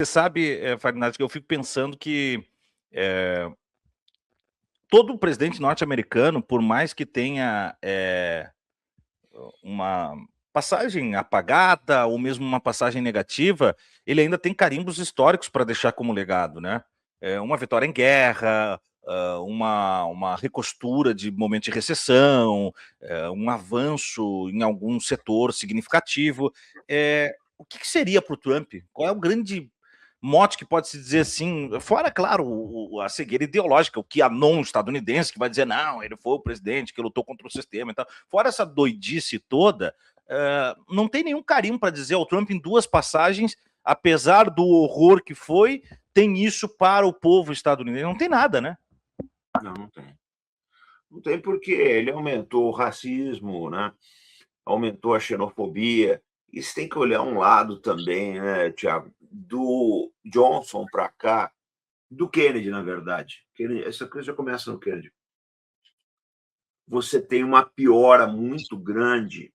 Você sabe, Ferdinand, que eu fico pensando que todo presidente norte-americano, por mais que tenha uma passagem apagada ou mesmo uma passagem negativa, ele ainda tem carimbos históricos para deixar como legado, né? Uma vitória em guerra, uma recostura de momento de recessão, um avanço em algum setor significativo. O que seria para o Trump? Qual é o grande mote que pode se dizer assim, fora, claro, a cegueira ideológica, o QAnon estadunidense, que vai dizer, não, ele foi o presidente que lutou contra o sistema e tal. Fora essa doidice toda, não tem nenhum carinho para dizer ao Trump em duas passagens, apesar do horror que foi, tem isso para o povo estadunidense. Não tem nada, né? Não, não tem. Não tem porque ele aumentou o racismo, né? Aumentou a xenofobia. E você tem que olhar um lado também, né, Tiago? Do Johnson para cá, do Kennedy, na verdade. Kennedy, essa coisa já começa no Kennedy. Você tem uma piora muito grande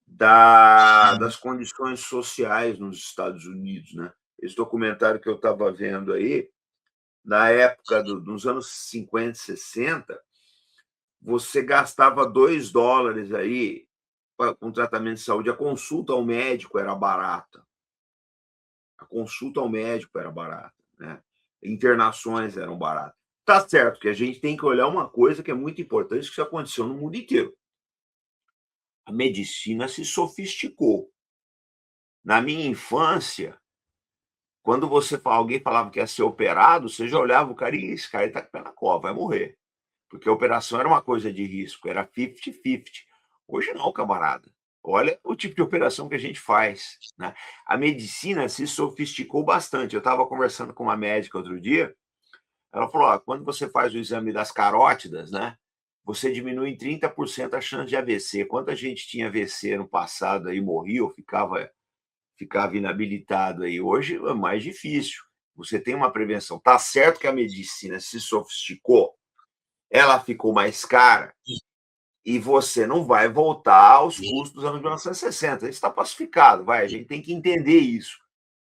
das condições sociais nos Estados Unidos, né? Esse documentário que eu estava vendo aí, na época dos anos 50, 60, você gastava $2 aí com tratamento de saúde. A consulta ao médico era barata. A consulta ao médico era barata, né? Internações eram baratas. Tá certo que a gente tem que olhar uma coisa que é muito importante, que isso aconteceu no mundo inteiro. A medicina se sofisticou. Na minha infância, quando alguém falava que ia ser operado, você já olhava o cara e esse cara está com o pé na cova, vai morrer. Porque a operação era uma coisa de risco, era 50-50. Hoje não, camarada. Olha o tipo de operação que a gente faz, né? A medicina se sofisticou bastante. Eu estava conversando com uma médica outro dia, ela falou, ó, quando você faz o exame das carótidas, né, você diminui em 30% a chance de AVC. Quanta gente tinha AVC no passado e morria ou ficava inabilitado aí. Hoje é mais difícil. Você tem uma prevenção. Tá certo que a medicina se sofisticou, ela ficou mais cara e você não vai voltar aos custos dos anos 1960. Isso está pacificado, vai. A gente tem que entender isso.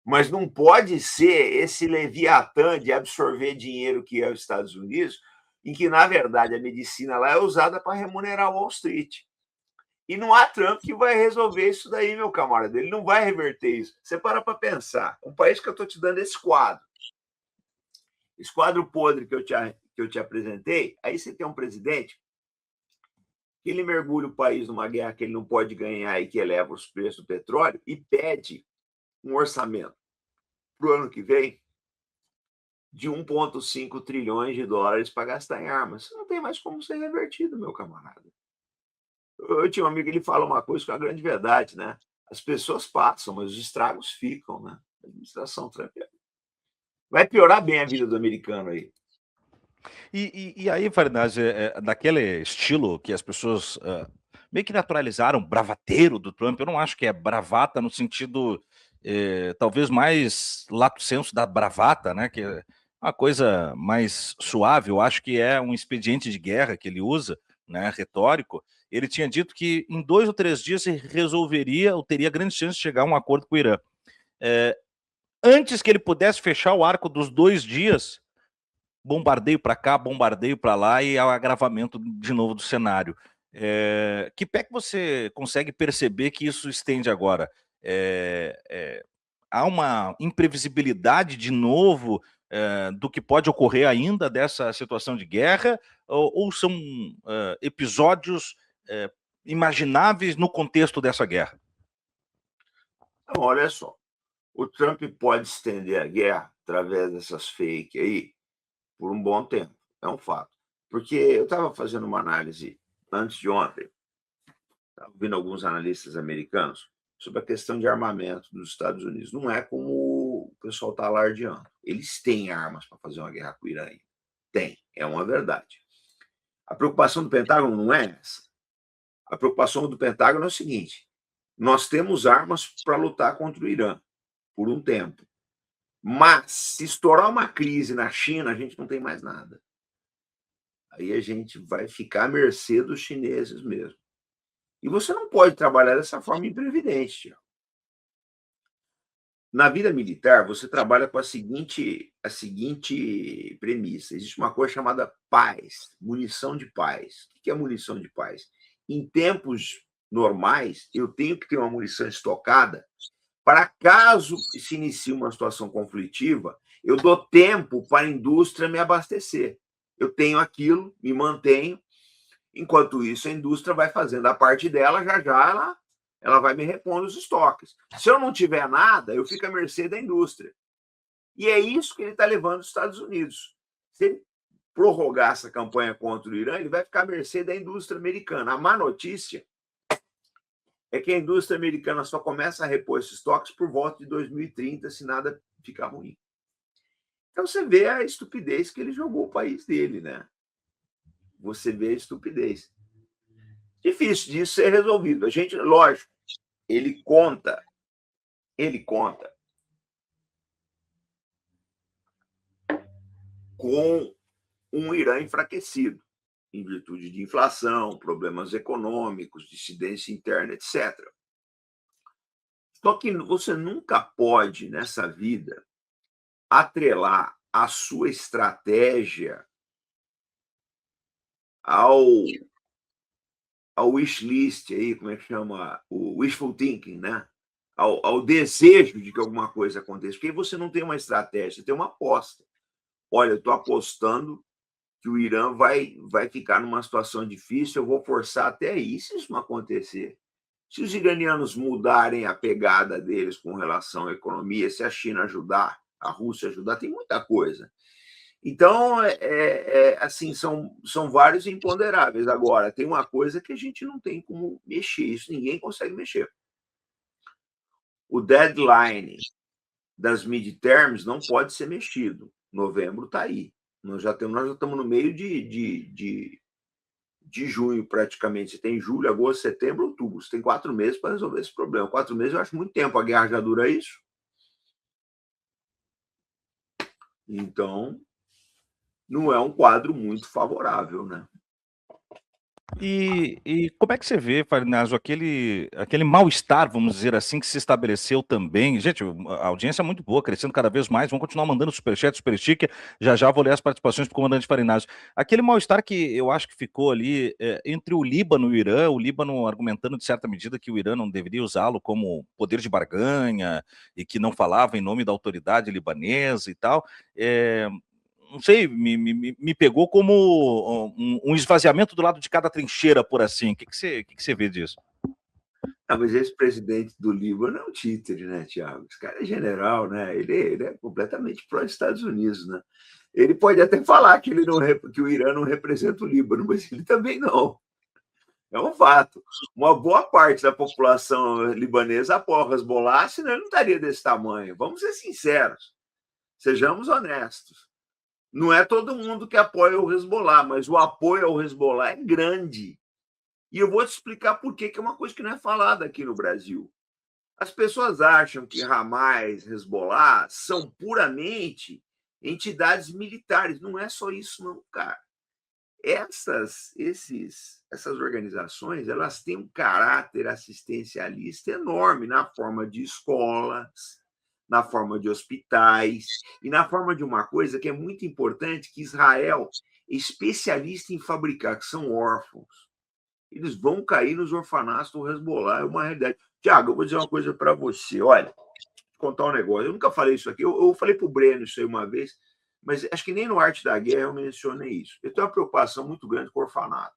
Mas não pode ser esse leviatã de absorver dinheiro que é os Estados Unidos, em que, na verdade, a medicina lá é usada para remunerar Wall Street. E não há Trump que vai resolver isso daí, meu camarada. Ele não vai reverter isso. Você para pensar. Um país que eu estou te dando esse quadro podre que eu te apresentei, aí você tem um presidente que ele mergulha o país numa guerra que ele não pode ganhar e que eleva os preços do petróleo e pede um orçamento para o ano que vem de 1,5 trilhões de dólares para gastar em armas. Isso não tem mais como ser revertido, meu camarada. Eu tinha um amigo que ele fala uma coisa que é uma grande verdade, né? As pessoas passam, mas os estragos ficam, né? A administração Trump vai piorar bem a vida do americano aí. E aí, Ferdinand, daquele estilo que as pessoas meio que naturalizaram, bravateiro do Trump, eu não acho que é bravata no sentido, talvez mais lato sensu da bravata, né? Que é uma coisa mais suave, eu acho que é um expediente de guerra que ele usa, né? Retórico. Ele tinha dito que em 2 ou 3 dias se resolveria, ou teria grande chance de chegar a um acordo com o Irã. Antes que ele pudesse fechar o arco dos 2 dias, bombardeio para cá, bombardeio para lá e o agravamento de novo do cenário. Que pé que você consegue perceber que isso estende agora? Há uma imprevisibilidade de novo do que pode ocorrer ainda dessa situação de guerra ou são episódios imagináveis no contexto dessa guerra? Então, olha só, o Trump pode estender a guerra através dessas fake aí por um bom tempo, é um fato. Porque eu estava fazendo uma análise antes de ontem, estava ouvindo alguns analistas americanos sobre a questão de armamento dos Estados Unidos. Não é como o pessoal está alardeando. Eles têm armas para fazer uma guerra com o Irã. Tem, é uma verdade. A preocupação do Pentágono não é essa. A preocupação do Pentágono é o seguinte: nós temos armas para lutar contra o Irã por um tempo. Mas, se estourar uma crise na China, a gente não tem mais nada. Aí a gente vai ficar à mercê dos chineses mesmo. E você não pode trabalhar dessa forma imprevidente, Tiago. na vida militar, você trabalha com a seguinte premissa. Existe uma coisa chamada paz, munição de paz. O que é munição de paz? Em tempos normais, eu tenho que ter uma munição estocada para caso se inicie uma situação conflitiva, eu dou tempo para a indústria me abastecer. Eu tenho aquilo, me mantenho. Enquanto isso, a indústria vai fazendo a parte dela, já já ela vai me repondo os estoques. Se eu não tiver nada, eu fico à mercê da indústria. E é isso que ele está levando os Estados Unidos. Se ele prorrogar essa campanha contra o Irã, ele vai ficar à mercê da indústria americana. A má notícia é que a indústria americana só começa a repor esses estoques por volta de 2030, se nada ficar ruim. Então você vê a estupidez que ele jogou o país dele, né? Você vê a estupidez. Difícil disso ser resolvido. A gente, lógico, ele conta com um Irã enfraquecido, em virtude de inflação, problemas econômicos, dissidência interna, etc. Só que você nunca pode, nessa vida, atrelar a sua estratégia ao wish list, aí, como é que chama? O wishful thinking, né? Ao desejo de que alguma coisa aconteça. Porque você não tem uma estratégia, você tem uma aposta. Olha, eu estou apostando que o Irã vai ficar numa situação difícil, eu vou forçar até aí. Se isso não acontecer, se os iranianos mudarem a pegada deles com relação à economia, se a China ajudar, a Rússia ajudar, tem muita coisa. Então, assim, são vários imponderáveis. Agora, tem uma coisa que a gente não tem como mexer, isso ninguém consegue mexer. O deadline das midterms não pode ser mexido. Novembro está aí. Nós já estamos no meio de junho, praticamente. Você tem julho, agosto, setembro, outubro. Você tem 4 meses para resolver esse problema. 4 meses eu acho muito tempo. A guerra já dura isso. Então, não é um quadro muito favorável, né? E como é que você vê, Farinazo, aquele mal-estar, vamos dizer assim, que se estabeleceu também? Gente, a audiência é muito boa, crescendo cada vez mais. Vamos continuar mandando superchat, supersticker. Já já vou ler as participações do comandante Farinazo. Aquele mal-estar que eu acho que ficou ali entre o Líbano e o Irã, o Líbano argumentando de certa medida que o Irã não deveria usá-lo como poder de barganha e que não falava em nome da autoridade libanesa e tal. Não sei, me pegou como um esvaziamento do lado de cada trincheira, por assim. O que você vê disso? Mas esse presidente do Líbano é um títere, né, Tiago? Esse cara é general, né? Ele é completamente pró-Estados Unidos, né? Ele pode até falar que o Irã não representa o Líbano, mas ele também não. É um fato. Uma boa parte da população libanesa apoia o Hezbollah, senão ele não estaria desse tamanho. Vamos ser sinceros. Sejamos honestos. Não é todo mundo que apoia o Hezbollah, mas o apoio ao Hezbollah é grande. E eu vou te explicar por que é uma coisa que não é falada aqui no Brasil. As pessoas acham que Hamas, Hezbollah são puramente entidades militares. Não é só isso, não, cara. Essas organizações, elas têm um caráter assistencialista enorme na forma de escolas, na forma de hospitais e na forma de uma coisa que é muito importante, que Israel é especialista em fabricar, que são órfãos. Eles vão cair nos orfanatos do Hezbollah, é uma realidade. Tiago, eu vou dizer uma coisa para você. Olha, vou contar um negócio. Eu nunca falei isso aqui. Eu falei para o Breno isso aí uma vez, mas acho que nem no Arte da Guerra eu mencionei isso. Eu tenho uma preocupação muito grande com o orfanato.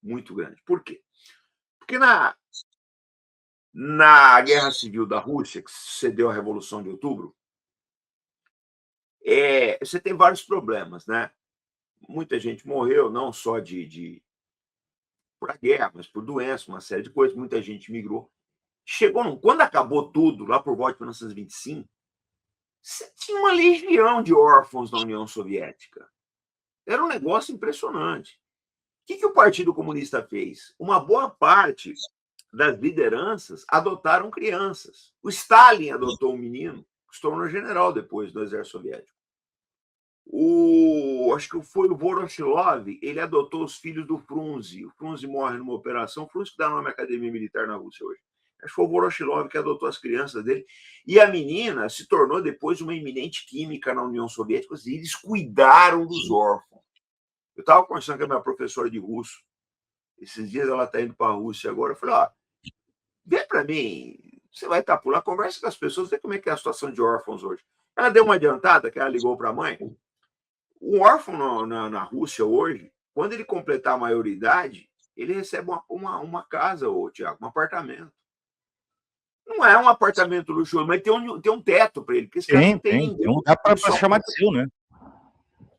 Muito grande. Por quê? Porque na Guerra Civil da Rússia, que sucedeu à Revolução de Outubro, você tem vários problemas, né? Muita gente morreu, não só por a guerra, mas por doença, uma série de coisas. Muita gente migrou. Quando acabou tudo, lá por volta de 1925, você tinha uma legião de órfãos na União Soviética. Era um negócio impressionante. O que o Partido Comunista fez? Uma boa parte das lideranças adotaram crianças. O Stalin adotou um menino, que se tornou general depois do exército soviético. Acho que foi o Voroshilov, ele adotou os filhos do Frunze. O Frunze morre numa operação. O Frunze que dá nome à Academia Militar na Rússia hoje. Acho que foi o Voroshilov que adotou as crianças dele. E a menina se tornou depois uma eminente química na União Soviética, e eles cuidaram dos órfãos. Eu estava conversando com a minha professora de russo. Esses dias ela está indo para a Rússia agora. Eu falei, ó, vê para mim, você vai estar por lá, conversa com as pessoas, vê como é que é a situação de órfãos hoje. Ela deu uma adiantada, que ela ligou para a mãe. O órfão na Rússia hoje, quando ele completar a maioridade, ele recebe uma casa, Tiago, um apartamento. Não é um apartamento luxuoso, mas tem um teto para ele, porque esse cara não tem ninguém. Tem um lugar para chamar de seu, né?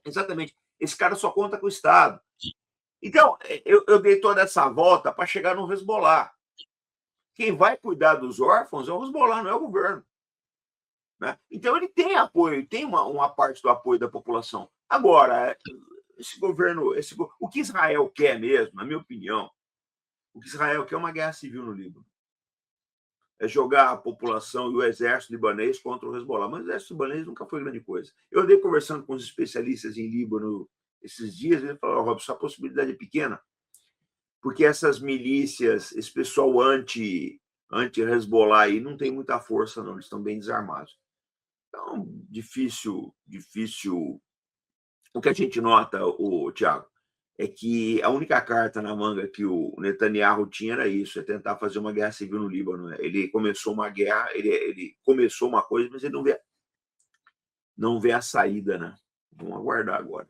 Exatamente. Esse cara só conta com o Estado. Então, eu dei toda essa volta para chegar no Hezbollah. Quem vai cuidar dos órfãos é o Hezbollah, não é o governo. Né? Então, ele tem apoio, tem uma parte do apoio da população. Agora, esse governo, o que Israel quer mesmo, na minha opinião, o que Israel quer é uma guerra civil no Líbano. É jogar a população e o exército libanês contra o Hezbollah. Mas o exército libanês nunca foi grande coisa. Eu andei conversando com os especialistas em Líbano esses dias, e ele falou, Robson, a possibilidade é pequena, porque essas milícias, esse pessoal anti-Hezbollah aí não tem muita força, não, eles estão bem desarmados. Então, difícil. O que a gente nota, Tiago, é que a única carta na manga que o Netanyahu tinha era isso, é tentar fazer uma guerra civil no Líbano. Ele começou uma guerra, ele começou uma coisa, mas ele não vê a saída, né? Vamos aguardar agora.